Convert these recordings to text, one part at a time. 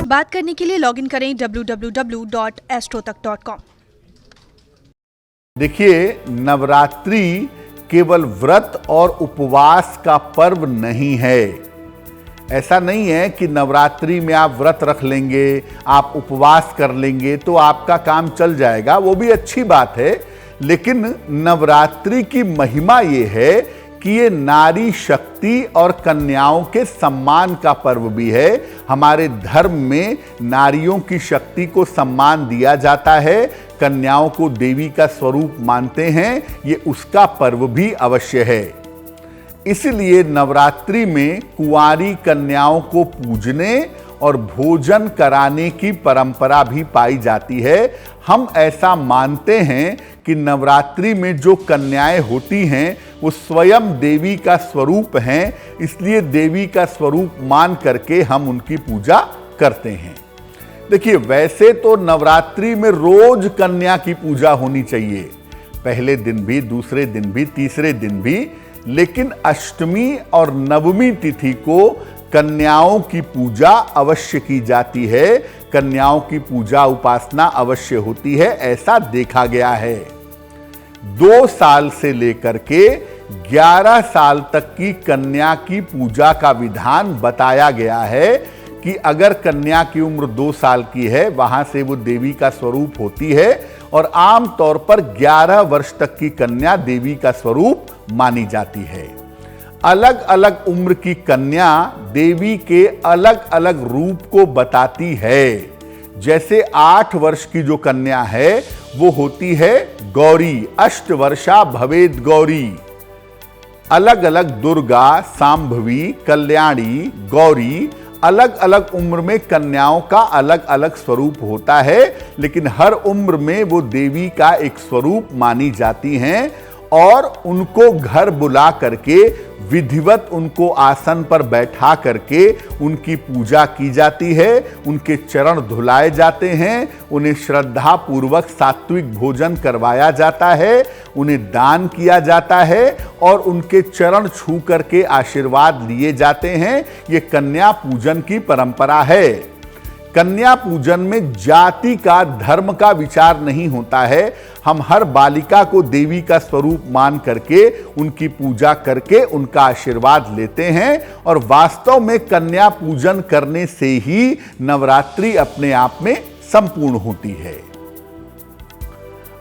बात करने के लिए लॉगिन करें www.astrotak.com। देखिए, नवरात्रि केवल व्रत और उपवास का पर्व नहीं है। ऐसा नहीं है कि नवरात्रि में आप व्रत रख लेंगे, आप उपवास कर लेंगे तो आपका काम चल जाएगा। वो भी अच्छी बात है, लेकिन नवरात्रि की महिमा ये है कि ये नारी शक्ति और कन्याओं के सम्मान का पर्व भी है। हमारे धर्म में नारियों की शक्ति को सम्मान दिया जाता है, कन्याओं को देवी का स्वरूप मानते हैं, ये उसका पर्व भी अवश्य है। इसलिए नवरात्रि में कुंवारी कन्याओं को पूजने और भोजन कराने की परंपरा भी पाई जाती है। हम ऐसा मानते हैं कि नवरात्रि में जो कन्याएं होती हैं वो स्वयं देवी का स्वरूप हैं, इसलिए देवी का स्वरूप मान करके हम उनकी पूजा करते हैं। देखिए, वैसे तो नवरात्रि में रोज कन्या की पूजा होनी चाहिए, पहले दिन भी, दूसरे दिन भी, तीसरे दिन भी, लेकिन अष्टमी और नवमी तिथि को कन्याओं की पूजा अवश्य की जाती है, कन्याओं की पूजा उपासना अवश्य होती है, ऐसा देखा गया है। 2 साल से लेकर के 11 साल तक की कन्या की पूजा का विधान बताया गया है कि अगर कन्या की उम्र 2 साल की है, वहां से वो देवी का स्वरूप होती है और आम तौर पर 11 वर्ष तक की कन्या देवी का स्वरूप मानी जाती है। अलग अलग उम्र की कन्या देवी के अलग अलग रूप को बताती है। जैसे 8 वर्ष की जो कन्या है वो होती है गौरी, अष्टवर्षा भवेद गौरी। अलग अलग दुर्गा, सांभवी, कल्याणी, गौरी, अलग अलग उम्र में कन्याओं का अलग अलग स्वरूप होता है, लेकिन हर उम्र में वो देवी का एक स्वरूप मानी जाती हैं और उनको घर बुला करके विधिवत उनको आसन पर बैठा करके उनकी पूजा की जाती है, उनके चरण धुलाए जाते हैं, उन्हें श्रद्धा पूर्वक सात्विक भोजन करवाया जाता है, उन्हें दान किया जाता है और उनके चरण छू करके आशीर्वाद लिए जाते हैं। ये कन्या पूजन की परंपरा है। कन्या पूजन में जाति का, धर्म का विचार नहीं होता है। हम हर बालिका को देवी का स्वरूप मान करके उनकी पूजा करके उनका आशीर्वाद लेते हैं और वास्तव में कन्या पूजन करने से ही नवरात्रि अपने आप में संपूर्ण होती है।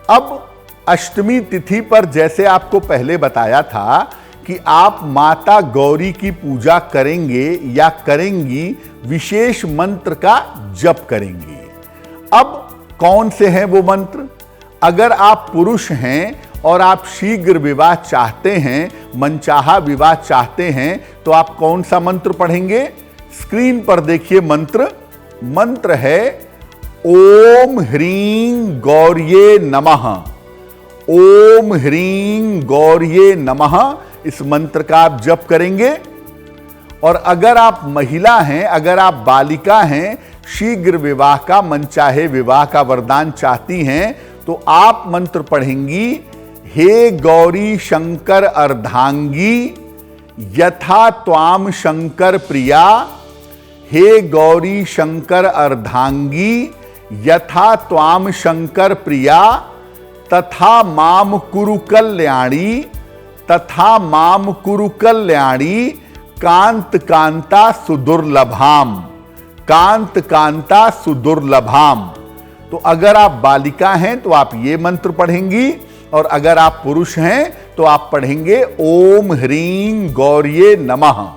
अब अष्टमी तिथि पर जैसे आपको पहले बताया था कि आप माता गौरी की पूजा करेंगे या करेंगी, विशेष मंत्र का जप करेंगी। अब कौन से हैं वो मंत्र? अगर आप पुरुष हैं और आप शीघ्र विवाह चाहते हैं, मनचाहा विवाह चाहते हैं, तो आप कौन सा मंत्र पढ़ेंगे? स्क्रीन पर देखिए मंत्र है ओम ह्रीं गौर्ये नमः। ओम ह्रीं गौर्ये नमः, इस मंत्र का आप जप करेंगे। और अगर आप महिला हैं, अगर आप बालिका हैं, शीघ्र विवाह का, मनचाहे विवाह का वरदान चाहती हैं, तो आप मंत्र पढ़ेंगी हे गौरी शंकर अर्धांगी यथा त्वाम शंकर प्रिया। हे गौरी शंकर अर्धांगी यथा त्वाम शंकर प्रिया तथा माम कुरु कल्याणी, तथा माम कुरु कल्याणी कांत कांता सुदुर्लभाम, कांत कांता सुदुर्लभाम। तो अगर आप बालिका हैं तो आप ये मंत्र पढ़ेंगी और अगर आप पुरुष हैं तो आप पढ़ेंगे ओम ह्रीं गौर्ये नमः।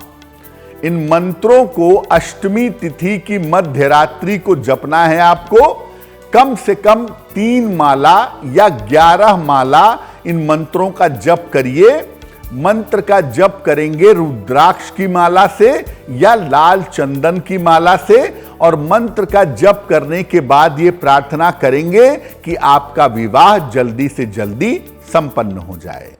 इन मंत्रों को अष्टमी तिथि की मध्य रात्रि को जपना है आपको। कम से कम 3 माला या 11 माला इन मंत्रों का जप करिए। मंत्र का जप करेंगे रुद्राक्ष की माला से या लाल चंदन की माला से, और मंत्र का जप करने के बाद ये प्रार्थना करेंगे कि आपका विवाह जल्दी से जल्दी संपन्न हो जाए।